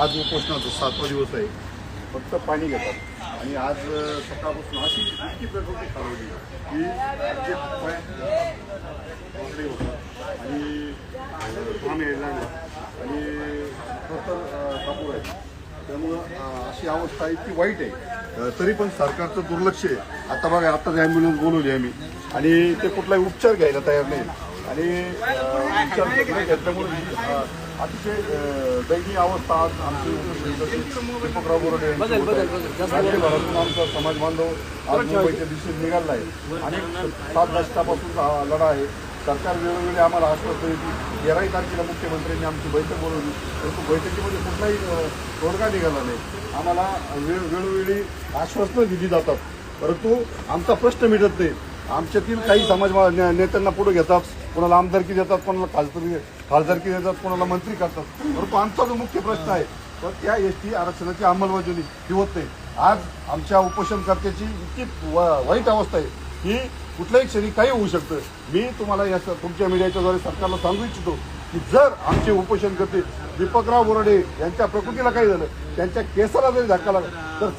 आज उपोषणाचा 7वा दिवस आहे. फक्त पाणी घेतात आणि आज सकाळपासून अशी इतकी प्रकृती खालवली की जे पकडे होतात आणि काम यायला आणि कापूर आहे. त्यामुळं अशी अवस्था इतकी वाईट आहे. तरी पण सरकारचं दुर्लक्ष आहे. आता बघा, आत्ताच ॲम्ब्युलन्स बोलवली आम्ही आणि ते कुठलाही उपचार घ्यायला तयार नाही आणि उपचार घेतल्यामुळे अतिशय दयनीय अवस्था आज आमची दीपकराव बोराडे राज्यभरातून आमचा समाज बांधव आज मुंबईच्या दिशेने निघाला आहे आणि 7 दशकापासून लढा आहे. सरकार वेळोवेळी आम्हाला आश्वासन देते. 13 तारखेला मुख्यमंत्र्यांनी आमची बैठक बोलवली, परंतु बैठकीमध्ये कुठलाही तोडगा निघाला नाही. आम्हाला वेळोवेळी आश्वासनं दिली जातात, परंतु आमचा प्रश्न मिटत नाही. आमच्यातील काही समाज नेत्यांना पुढे घेतात, कोणाला आमदारकी देतात, कोणाला खासदारकी देतात, कोणाला मंत्री करतात. परंतु आमचा जो मुख्य प्रश्न आहे तर त्या एसटी आरक्षणाची अंमलबजावणी ही होत नाही. आज आमच्या उपोषणकर्त्याची इतकी वाईट अवस्था आहे की कुठल्याही क्षणी काही होऊ शकतं. मी तुम्हाला या तुमच्या मीडियाच्याद्वारे सरकारला सांगू इच्छितो की जर आमचे उपोषणकर्ते दीपकराव बोराडे यांच्या प्रकृतीला काही झालं, त्यांच्या केसाला जरी धक्का लागला तर